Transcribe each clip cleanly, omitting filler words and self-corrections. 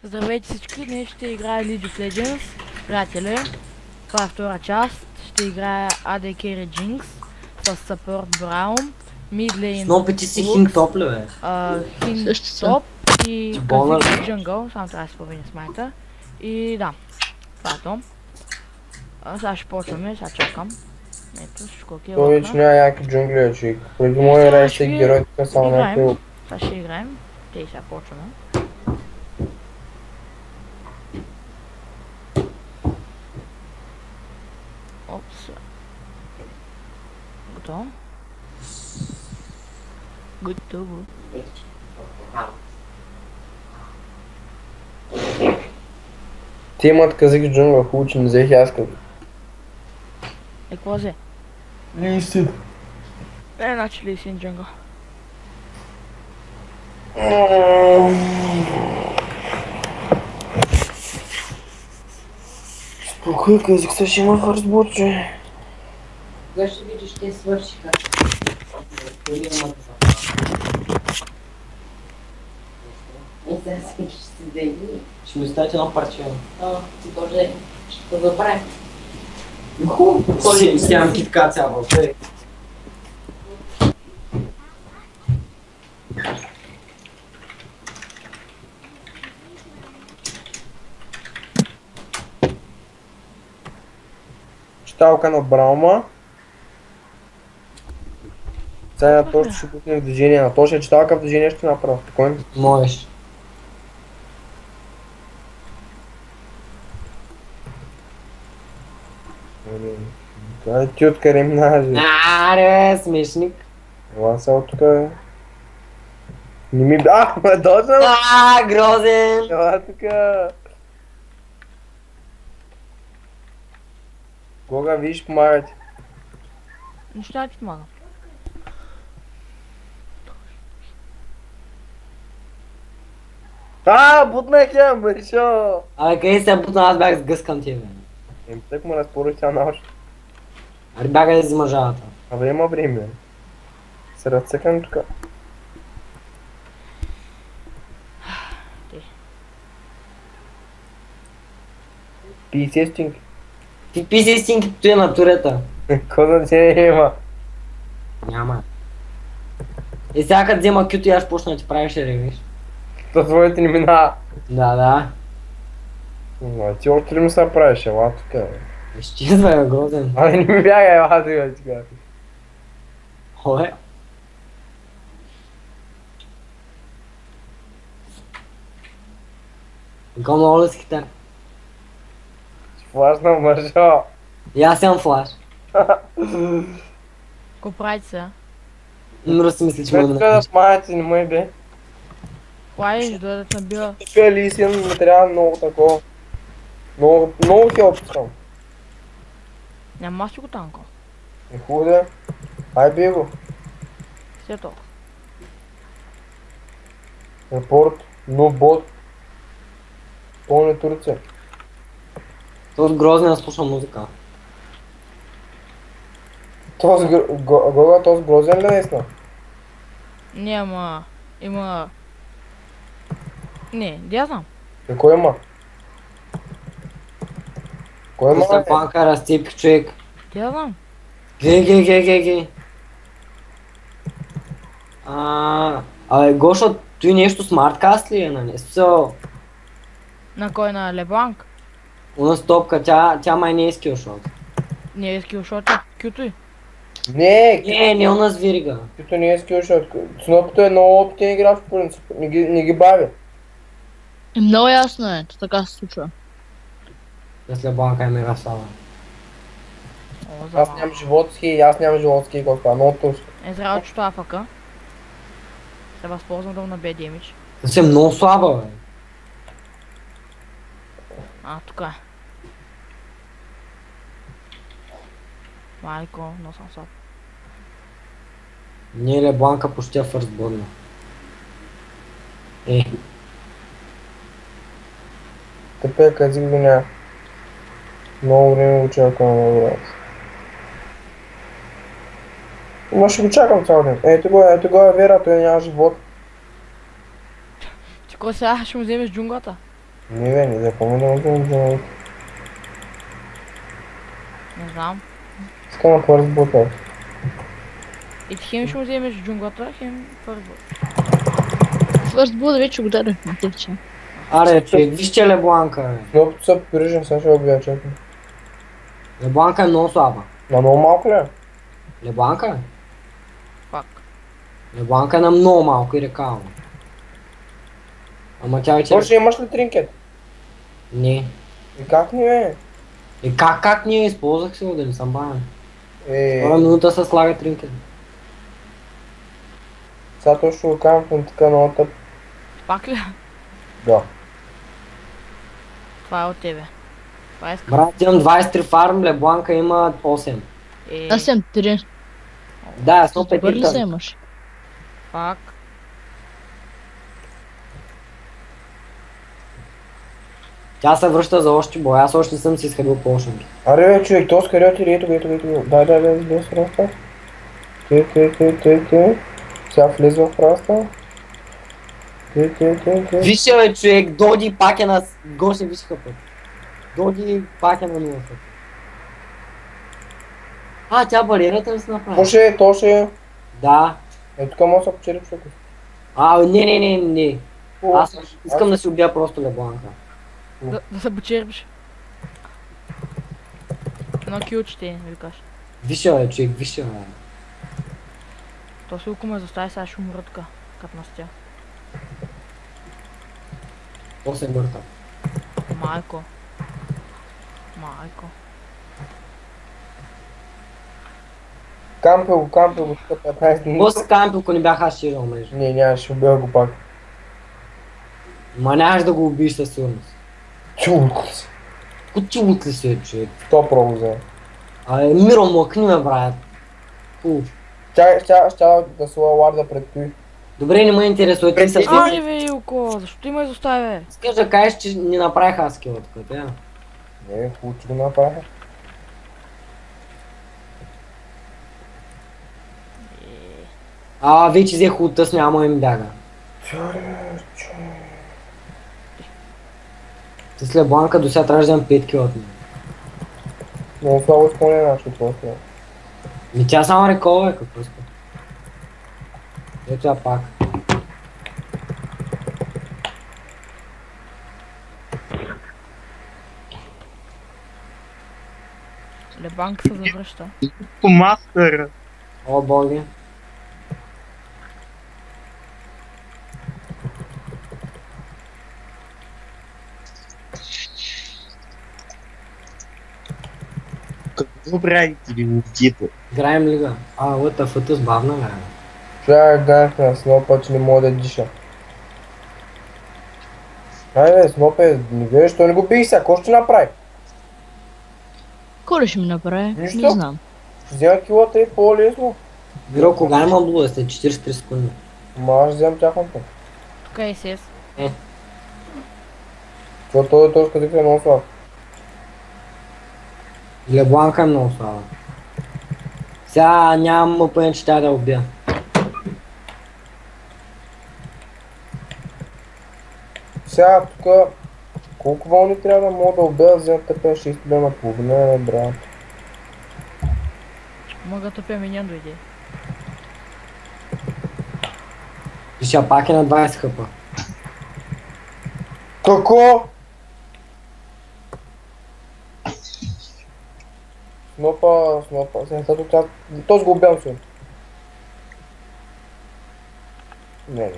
Здравейте всички, днес ще играя League of Legends, приятели. Това е втора част. Ще играя AD Carry Jinx с Support Brown, Mid Lane Снопи, ти си Lux, хинг топ ли бе? Хинг Също съм. топ и Болна. Kha'Zix Jungle, само трябва да се променя смайта. И да, това е то. Сега ще почваме, сега чакам. Ето, всичко окей. Той вече няма някакви джунгли, човек. Преди моя играе всеки герой, тук само някакви... Играем. Сега ще играем. Те сега почваме. Опс. Готово. Готово. Те имат казик в джунгла, хубаво, че не взех и аз казик. Какво взе? Лисин. Значи Лисин Джунгъл. Спокой, казик, сега ще има фърстбот, че. Кога ще видиш, те свършиха. Сега ще си дели. Ще ми оставите едно парче. Ти тоже ще го забравим. Хубаво, този сям китка цяла. Читалка на Браума. Сега точно ще пуснем в движение на точно читалка в движение ще направя. Спокойно. Можеш. Ай, ти откъде минаваш, бе? Аре, смешник. Ела сега от тука, бе. Не ми... ме дочна! Грозен. Ела тука! Кога виж, помагате. Нищо не ти помагам. Бутнах я, мършо! Абе, къде се бутна, аз бях сгъскан ти, бе. Так му разпоръч тя научи. Аре, бягай да взима жалата. Абе има време. Се разцъкам тука. PC стинг. Ти писи стинки, той е на турета. Ко да ти има? Няма. И сега като взема кюто и аз почна да ти правиш ревиш. То твоите не минава. Да. Но ти още ли ми се правиш, ела тука, бе. Изчезва, бе, грозен. Абе не ми бягай, ела тука, ти кажа. Оле. Го много ли с китар? Флашна мършо. И аз имам флаш. Какво правите сега? Умро си мисли, че мога да Тука да накажа. смаяте, не ме бе. Плаиш, дойдат набива. Тука Лисин ми трябва много такова. Много хелп искам. Няма си го танко. Е хубаво да. Ай бе го. Все толкова. Репорт, нов бот. Пълни Турция. Този грозен да слуша музика. Този Гога, този грозен ли наистина? Няма. Има... Не, да я знам. Кой има? Кой има? Пуста панка, разцепих човек. Да я знам. Гей. Абе, Гошо, той нещо смарткаст ли е, нали? Смисъл, На кой? На Лебланк? una стопка, тя май не е скилшот. Не е скилшота. Кюто и. Не, Не una с вирига. като не е скилшот. Снопито е много опитен играч по принцип. Не ги бави. Много ясно е, че така се случва. След банка е мега слава. О, Аз забавно. нямам животски и аз нямам животски и какво. Много тъжко. Езраел, че това афака. Се възползвам да му набия демидж. Се е много слаба, бе. Тука е. Майко, но съм слаб. Не е Бланка почти е фърстборна. Тепе казик го няма. Много време го чакам на играта. Ма ще го чакам цял ден. Ето го е Вера, той няма живот. Ти кой сега ще му вземеш джунглата? Не бе, не запомня да вземем джунглата. Не знам. Искам на First Boot. И ти хем ще му вземеш джунглата, хем първо. First Blood вече го дадахме, те че. Аре, човек, вижте Лебланка, бе. Снопото са прижен, сега ще го гледа, чакай. Лебланка е много слаба. На много малко ли е? Лебланка е? Пак. Лебланка е на много малко и рекално. Ама тя вече... Може имаш ли тринкет? Не. И как не бе? И как ние използвах си го, да не съм банен. Втора Е, минута се слага тринкет. сега точно ще го кажам в така много тъп. Пак ли? Да. Това е от тебе. Това искам. Брат, имам 23 фарм, Лебланка има 8. Аз съм 3. Да, с опет Добър ли се имаш? Пак. Тя се връща за още бой, аз още не съм си изхабил по-шанки. Аре бе, човек, то скъде отиде, ето го. Дай, с раста. Ти. Сега влез в раста. Ти. Виж бе, човек, Доди пак е на... Гоше виж път. Доди пак е на 0 път. Тя бариерата ли се направи? Може, то ще... Да. Ето тук може да се почери човек. Не. Аз искам да си убия просто Лебланка. Да се почерпиш. Едно килче, викаш. Виж бе, човек, виж бе. То си около ме застави, сега ще умра така. Като настя. То се мъртъв. Майко. Кампил го тук 15 минути. После кампил, ако не бях аз ще мрежа. Не, нямаше, убил го пак. Ма нямаш да го убиеш със сигурност. Чулко си. Кутилот ли си, човек? То пробо взе. Миро, млъкни ме, брат. Щя да сла ларда пред той. Добре, не ме интересува, ти са... Ай бе, Илко, защо ти ме изостави, бе? Искаш да кажеш, че не направих аз скила тук, да? Не, хубаво, че го направиха. Вече взех улта, няма им бяга. С Лебланка до сега трябваше да имам 5 кила от нея. Много слабо изпълнение нашето просто. Тя само рекова е, какво иска. Ето я пак. Лебанка се завръща. По мастера. О, боги. Какво правите ли мутите? Играем лига. What the fuck, сбавна ли? Трябва да ганах на снопа, че не мога да диша. Айде, снопе, не гледаш, що не го бих сега, какво ще направи? Кой ли ще ми направи? Нищо. Не знам. Ще взема килата и по-лесно. Виро, кога има блуда? След 43 секунди. Ма аз ще вземам тяхната. Тук е СС. Защото той е точка така много слаб. Лебланка е много слаба. Сега нямам мъпън, че тя да убия. Сега тук колко вълни трябва да мога да убия, да взема тъпя 6 милиона половина, брат. Мога тъпя миньон дойде. Ще пак е на 20 хъпа. Какво? Снопа. Сега тя... Този го убявам се. Не.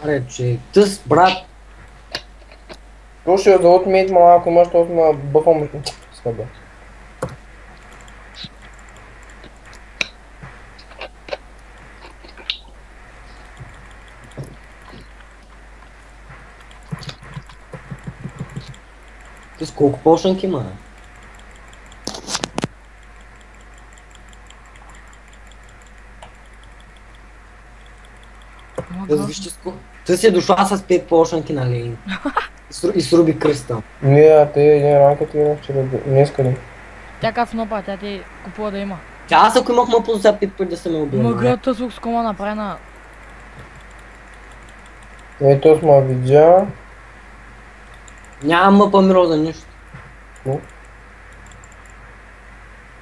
Аре, че тъс, брат. То ще я завод мейт малко, имаш този на бъфам. Скъбе. Тъс колко пошанки има? Тъс вижте сколько. Тъс е дошла с 5 пошанки, нали? И сруби кръста. Не, те един ранка ти има вчера, днеска ли. Тя как в нопа, тя ти купува да има. Аз ако имах мъпо за 5 пъти да се ме убил. Мъгата звук с кома направена. Ето сма видя. Нямам мъпа Миро за нищо. Ну.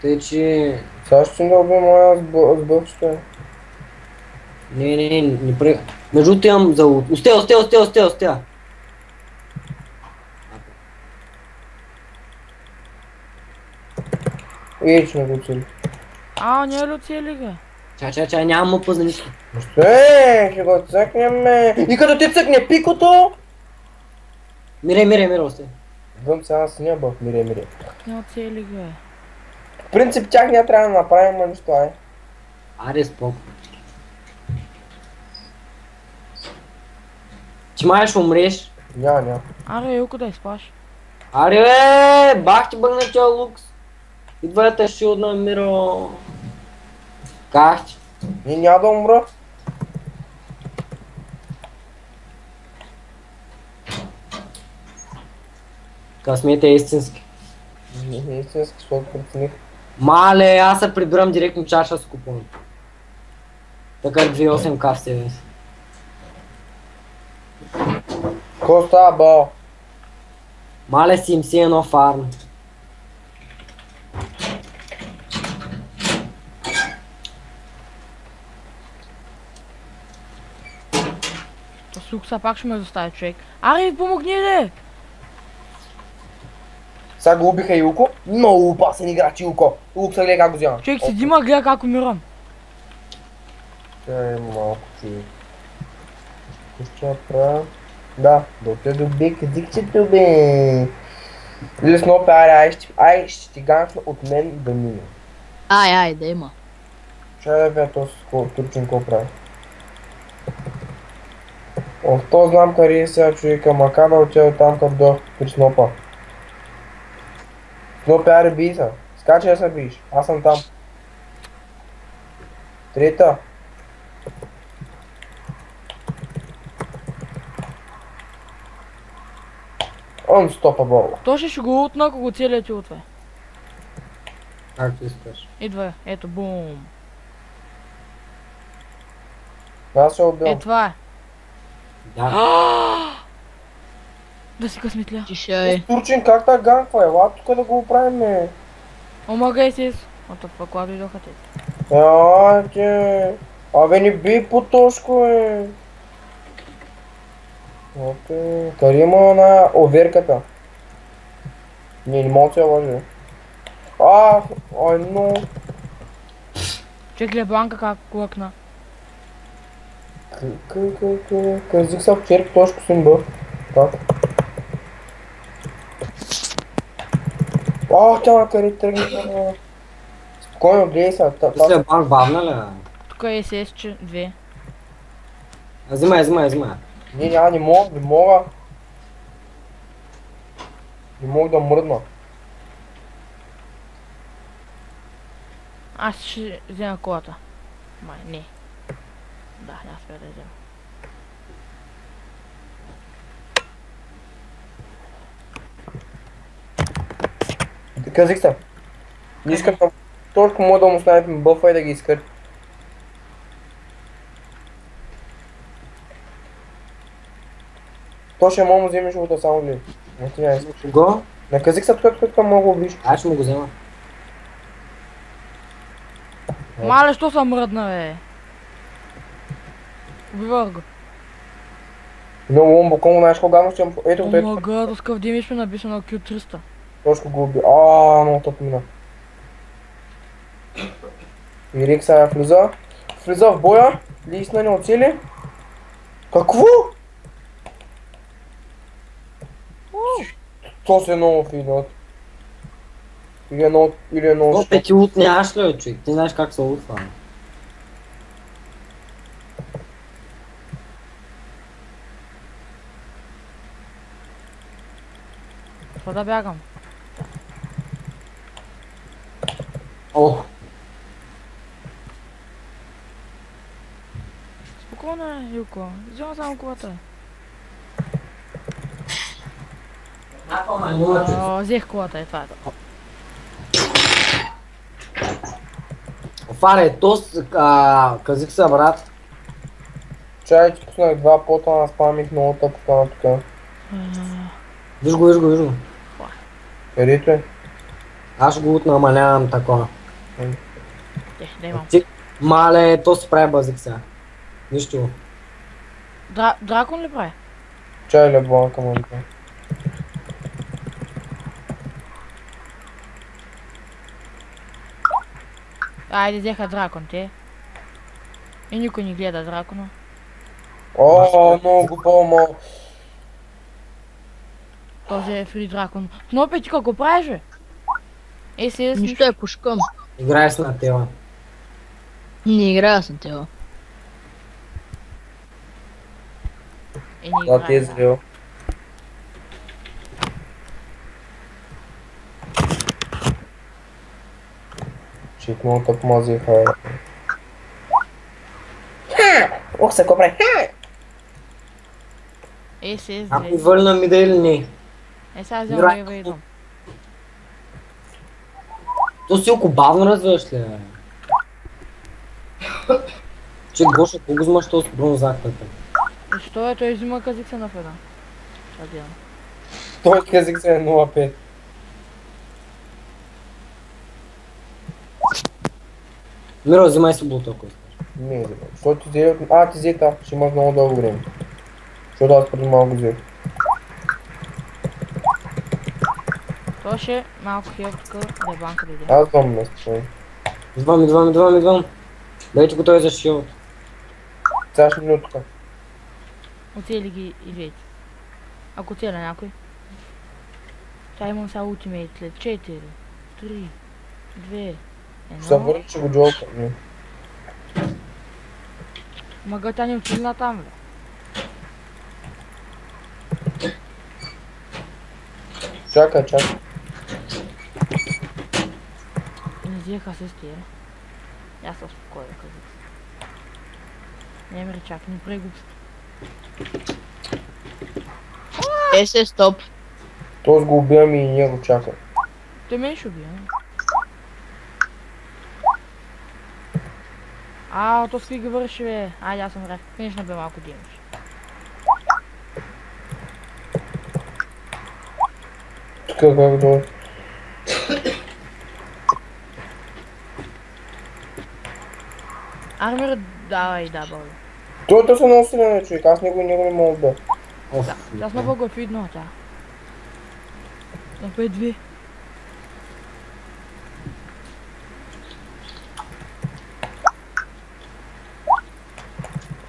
Тъй, че... Сега ще да убия моя сбъвчета. Не при... Между другото имам за... Остя! Че не го цели. Не е ли оцели га? Чай, нямам мъпа за нищо. Ще го цъкнеме. И като ти цъкне пикото... Мире, остай. Идвам сега на синя бъв, мире. Не оцели га. В принцип тях ние трябва да направим, но нищо ай. Аре, споко. Ти май ще умреш. Няма. Аре, Илко да изпаш. Аре, бе! Бах ти бъгна тя лукс. Идва е шилдна, Миро. Как ти? И няма да умра. Късмет е истински. Не истински, защото прецених. Мале, аз се прибирам директно чаша с купон. Така 2.8 к в себе си. Ко става, бал? Мале си едно фарм. Слукса пак ще ме достави човек. Аре, помогни ли! Сега го убиха Илко. Много опасен играч Илко. Илко сега гледа как го взема. Човек седи ма гледа как умирам. Чай малко човек. Какво ще направя? Да те доби къдикчето бе. Лесно пара, ай ще ти ганфна от мен да мине. Ай, да има. Чай да бе този турчин какво прави. То знам къде е сега човека, мака да отида там като дойдох при Снопа. Снопа, аре бий се. Скачай да се биеш. Аз съм там. Трета. Unstoppable. То ще го утна, ако го целият ти утве. Както искаш. Идва, ето, бум. Аз ще отбивам. Това е. Да. Да си късметля. Тишай. Турчин, как та ганква е? Ела тук да го оправим, бе. Омага и си. Ото пък, когато идоха те. Че. Абе не бий по-тошко, бе. Окей. Къде има на оверката? Не мога да я лъжа. Ай, но. Чек ли Бланка как лъкна? Казих са в черк тошко съм бъв. Как? Тя на къде тръгне. Спокойно, гледай сега. Мисля, банк бавна ли? Тук е СС 2. Взимай. Не мога. Не мога да мръдна. Аз ще взема колата. Май, не. Да, няма спя да взема. Казих се. Не искам да... Точно мога да му снайпим бъфа и да ги изкър. То ще мога да вземеш живота само гледай. Не ти не искаш. Го? На Казих се тук мога да убиш. Аз ще му го взема. Мале, що съм мръдна, бе? Убивах го. Много ломбо, кому знаеш кога гавно ще... Ето го, ето. Омага, до скъв димиш ме написано на Q300. Точно го уби. Много тъп мина. И Рик сега влиза в боя. Лисна не оцели. Какво? То се много фигнат. Или едно... Опе, ти лут нямаш ли, човек? Ти знаеш как се лутва. Това да бягам. Ох, Спокойно е, Юко. Взема само колата. Взех колата, е това е. Фаре, казих се, брат. Чай, че пуснах 2 пота, спамих много тъпо тук. Виж го, виж го, виж го. Където е? Аз ще го намалявам такова. Да имам. Ти, мале, то се прави базик сега. Нищо. Дракон ли прави? Чай ли бланка му да. Айде, взеха дракон те. И никой не гледа дракона. О, много по-мал. Този е фри дракон. Кнопе, ти какво правиш, бе? Ей, се Нищо е пушкам. Играй с на тела. Не играя съм тела. Е, не Да, ти е играе. зрел. Чик, много тъп мазиха. Ох, се копре. Ей, се Ако зле. върна ми да или не. Е, сега взема Играй. Ева и идвам. То си око бавно развиваш ли, бе? Че Гоша, кого взимаш този бронзаката? Защо е? Той взима казик се на феда. Сега гледам. Той казик се е 0,5. Миро, взимай си блута, ако искаш. Не, не, защото ти взе... А, ти взе та, ще имаш много дълго време. Защото аз преди малко взех. То ще малко хелптка да е банка да иде. Аз знам место. Идвам. Дайте го той за шилд. Сега ще минутка. Оцели ги и вейте. Ако целя някой. Тя имам сега ултимейт след 4, 3, 2, Ще се 1. върна, че го джолка. Мага тя не отидна там, бе. Чакай. Не взеха се с тия. Аз се успокоя, казах. Не ме речак, не прави глупости. Е, се стоп. Този го убивам и ние го чакам. Той мен ще убие, не? То с какви ги върши, бе. Айде, аз съм рак. Конечно бе малко димаш. Тук как долу. Армир, давай, да, бъл. Той са много силен човек, аз него не мога да. Тя сме много видно, тя. На 5-2.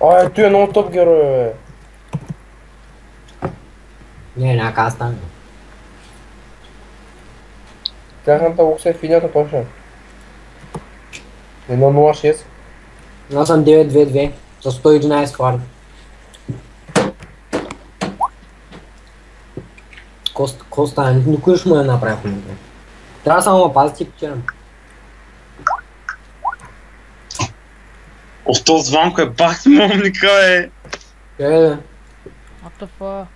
Ай, той е много топ герой, бе. Не, няма как да стане. Тяхната лукса е финята точно. 1.06. Аз съм 9-2-2 с 111 хварда. Коста, никой ще му е направи в момента. Трябва само да пазите и печелям. О, то звънко е бах момника, бе! What the fuck?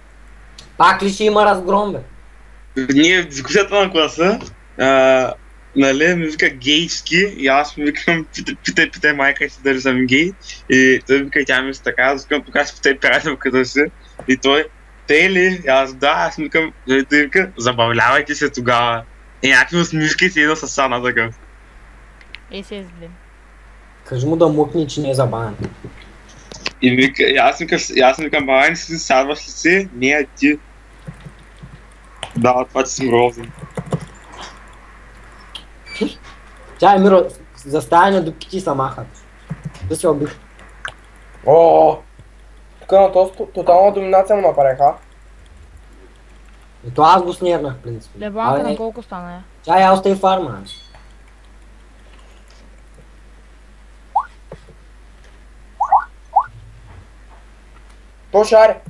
Пак ли ще има разгром, бе? Ние в дискусията на класа, нали, ми вика гейски и аз ми викам, питай майка си дали съм гей. И той вика и тя ми се така, аз викам, тук аз питай приятелката си. И той, те ли? И аз да, аз викам, той вика, забавлявайте се тогава. И някакви усмивки си едно с Сана такъв. Ей, се изгледам. Кажи му да мукни, че не е забавен. И вика, и аз викам, бавай, не си сядваш ли си? Не, а ти. Да, това че съм грозен. Чай, Миро, за стая дупки ти са махат. Да се обих. О, тук на този тотална доминация му направиха. И то аз го снернах, в принцип. Лебанка на колко стана я? Чай, я остави фарма. То шаре.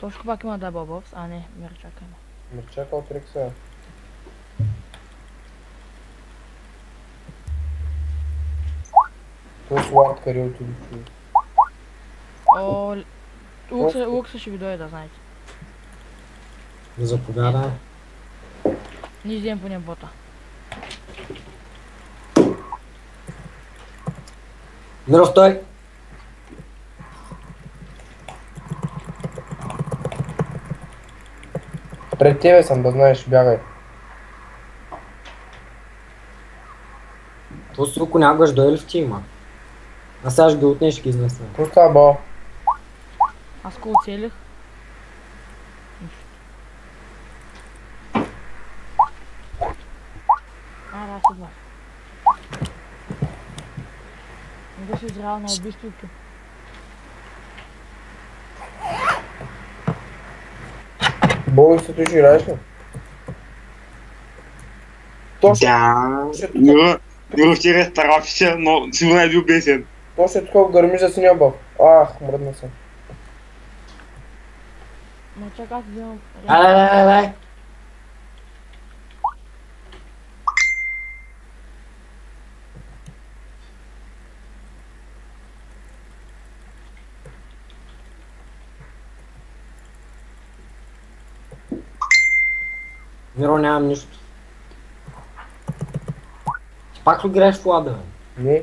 Точно пак има дабл бобс, а не, мерчака има. Ме чакал трикса. Той слаб къде отиде човек. О, Лукса ще ви дойде, да знаете. Заповядай. Не излизам по небота. Миро, стой! Пред тебе съм, да знаеш, бягай. То суко някога ще дойде ли в ти има? А сега ще ги отнеш, ще ги изнесем. Какво става, бал? Аз го оцелих. Да, се два. Не беше израл на убийството. Болницата ще играеш ли? Точно, Да. Миро вчера стараваше, но сигурно е бил бесен. точно такова гърмиш за синя бал. Ах, мръдна съм. Но чакай, аз вземам... Дай. Миро, нямам нищо. Ти пак ли играеш в лада, бе? Не.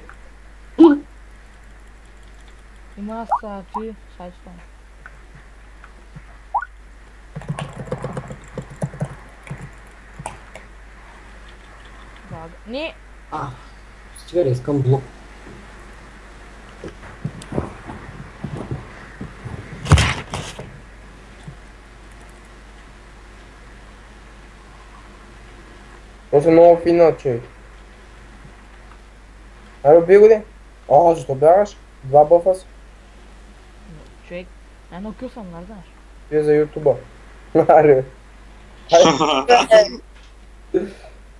Има аз ти, сайт стане. Не! Стига да искам блок. То са много фина, човек. Айде, убий го ли? О, защо бягаш? 2 бъфа си. Човек, едно кил съм, не знаеш. Ти е за ютуба. Аре.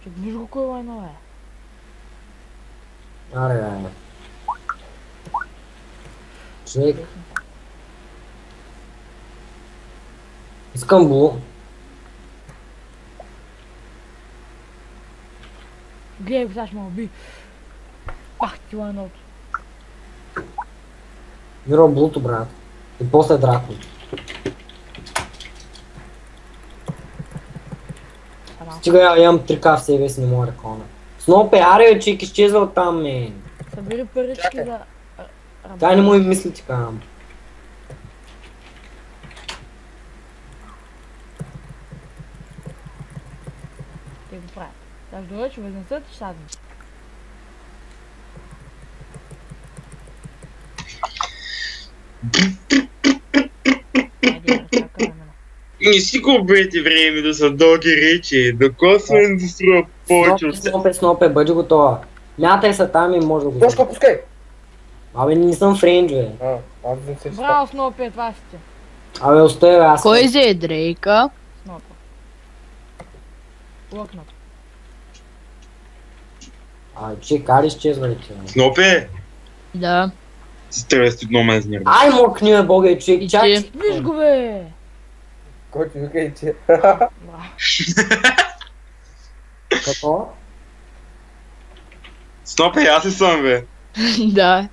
Човек, виж го кой война, бе. Аре. Човек. Искам блок. Гледай го, сега ще ме уби. Пах ти войното. Миро, блуто, брат. И после дракон. Стига, я имам 3К в себе си, не мога да кона. Снопе, аре, чик, изчезва оттам, мен. Събери парички за... Тя не му и мисли така. Те го правят. Сега ще дойде, ще възнесат и ще садим. Айде, чакай на мен. Не си губете време да са дълги речи, докосване да струва повече от... Снопе, бъди готова. Мятай са там и може да го... Тошка, пускай! Абе, не съм френдж, бе. Аз не се Браво, Снопе, това си ти. Абе, оставя, аз... Кой взе Дрейка? Снопе. Лъкнат. Ай, че, кари изчезва ли ти, бе? Снопе! Да. Си трябва да много ме изнервя. Ай, мокни, бе, бога, и човек, И чак... ти? Виж го, бе! Кой ти вика и ти? Браво. Какво? Снопе, аз ли съм, бе? Да.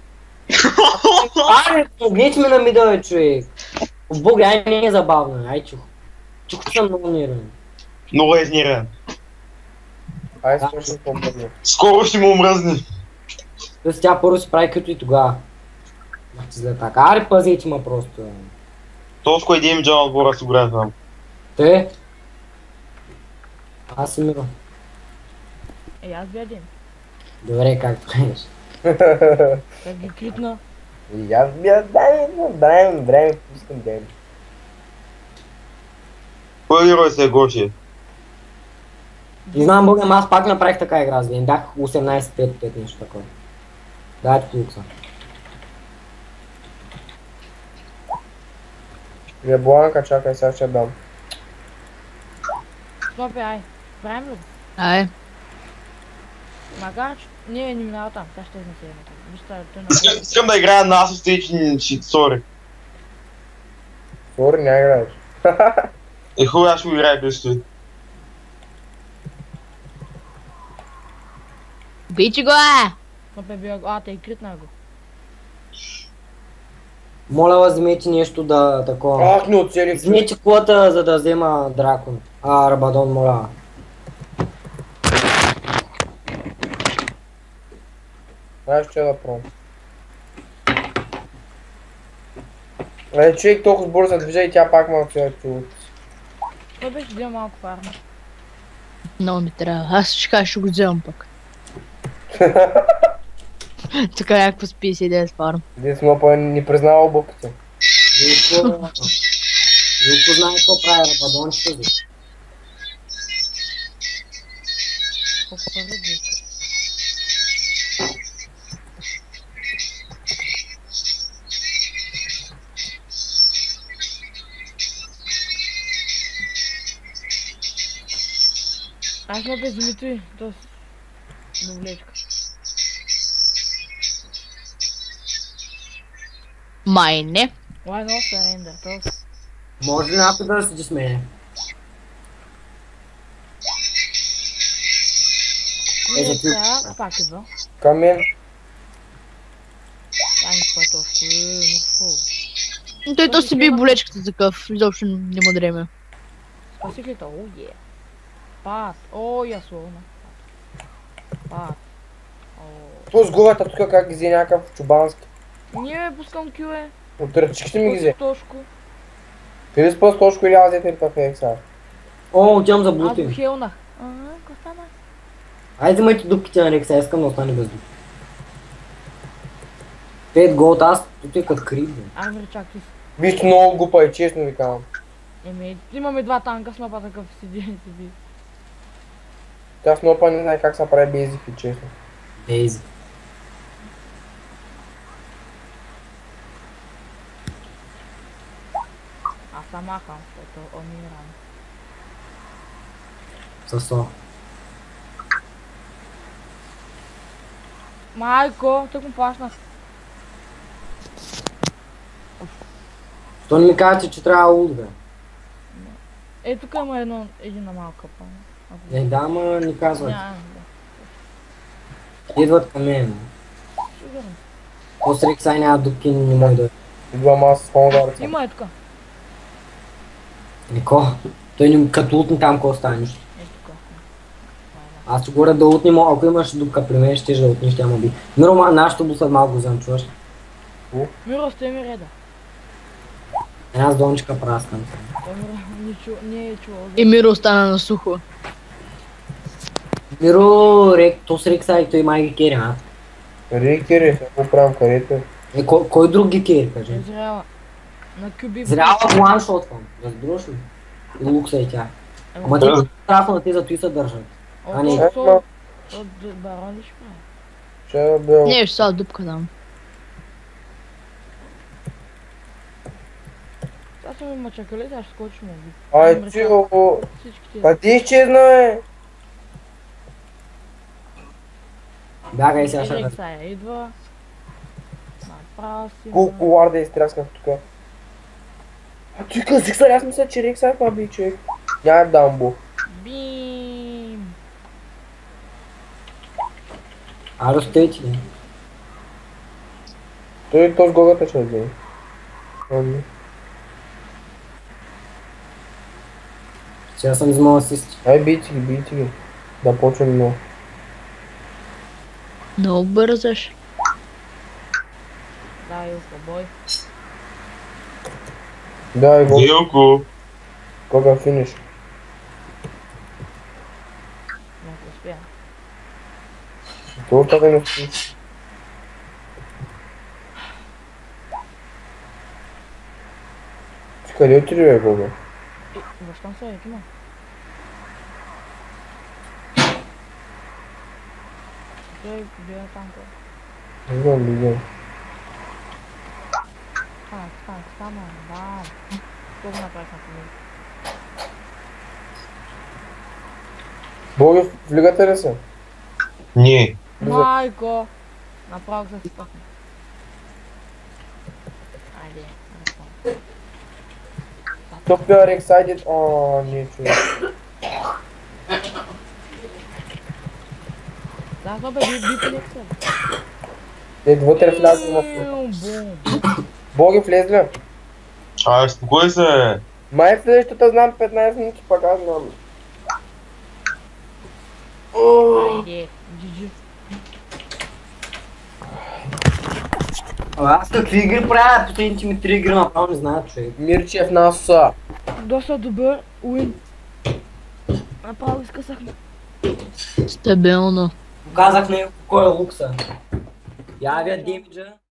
Аре, погледни ме на мидъл, бе, човек. Бога, ай, не е забавно, ай, чух. Чух, съм много нервен. Много е изнервен. Ай, точно по-мъдно. Скоро ще му омръзне. Тоест тя първо си прави като и тогава. Махти зле така. Аре, пазете ма просто. Толкова един джан отбора си горят там. Те? Аз си Миро. Аз бия един. Добре, как правиш? Как ги критна. И аз бия, време, пускам ден. Кой герой се е Гоши? Не знам, Бога, ама аз пак направих така игра, звен. Бях 18-5-5, нещо такова. Дайте флукса. Вие бланка, чакай, сега ще дам. Снопе, ай. Правим ли го? Ай. Макар, че... Не минава там, сега ще изнесе едното. Вижте, те Искам да играя на Asus Stage Shit, сори. Сори, няма играеш. Е, хубаво, аз ще го играя без той. Бичи го, е! Снопе бия го, те и критна го. Моля вас, вземете нещо да такова. Ах, не оцелих. Вземете кулата, за да взема дракон. Рабадон, моля. Знаеш, че да пробвам. Човек толкова бързо движа и тя пак малко се чува. Той беше взел малко фарма. Много ми трябва. Аз ще кажа, ще го вземам пък. Така някакво с 59 фарм. Дес Снопа не признава обувките. Илко знае какво прави рабадончето ви. Колко пари бе? Аз ме без той, до влечка. Май не. Why not surrender? Тоест, Може ли някой да седи с мене? не сега, пак идва. Към мен. Я не пътовко, но фу. Но той то си би болечката такъв. Изобщо не му дреме. Спасих ли то? О, е. Пат. О, я словно. Пат. О. Пус главата тук как ги взе някакъв чубански. Не бе, пускам кюе. От ръчките ми ги взе. Тошко. Или спас точко или аз взете в екса. О, отивам за Аз го блутин. хелнах. Какво стана? Айде вземайте дупките на Рекса, искам да остане без дупки. 5 голд, аз тут е като крив. Армир, чак ти си. Вижте много глупа и честно ви казвам. Имаме два танка, Снопа такъв седи. Тя Снопа не знае как се прави бейзики, честно. Бейзи. Аз съм махам, защото умирам. Съсо. Майко, тък му плашнах. То не ми казвате, че трябва луд, бе. Е, тук има една малка пълна. Не, да, ама не казвате. Няма, Идват към мен. сигурно. После Рекса няма дупки, не може да... Идвам аз с фондарца. Има е тук. Нико. Той не като лутни там, какво останеш. Е, тук. Аз ще горе да лутнем, ако имаш дупка при мен, ще да лутнеш, тя му би. Миро, нашето бу след малко взем, чуваш. Миро, стой ми реда. Една с дончика праскам. Той Миро не е чувал. И Миро остана на сухо. Миро, то с Рекса и той май ги кери, а? Рикери, какво правим където? Е, кой друг ги кери, кажи? Зряла. На кюби. Зряла one-shotвам, разбираш ли? И лукса и тя. Ама ти трафа на те зато и се държат. а не. От барон ли ще прави? Ще бил. Не, ще сега дупка дам. Сега съм има чакали, сега ще скочим му. Ай, чило. Всички тия. Къде изчезна, бе? Бягай сега ще Ерик сега идва. Направо си. Колко ларда изтрясках тук. А ти казах сега, аз мисля, че Рик сега това би човек. Няма дамбо. Бим! А, разстоите ли? Той този гогата ще вземе. Сега съм взимал асист. Ай, бийте ги. Да почнем много. Много бързаш. Да, Илко, бой. Да, го. Илко. Кога финиш? Не успя. Това така не финиш. Къде отиде, бе, Гога? Връщам се, Екима. Той бива танка. Не знам. Стана, бам. Какво го направих на фамилия? Боги, влигате ли се? Не. Майко! Направо се спъхна. Айде, разпъм. Тук бе Рексайдед. О, не човек. Да, това бе, би лекса. Те вътре влязли в... Бум! Боги, влезли? Ай, спокой се. Май следващата знам 15 минути, пак аз знам. Айде, джиджи. Аз какви игри правя? Последните ми 3 игри направо не знаят, човек. Мирчев нас са. Доста добър уин. Направо изкъсах. Стабилно. Казах на кой е лукса. Я вия демиджа.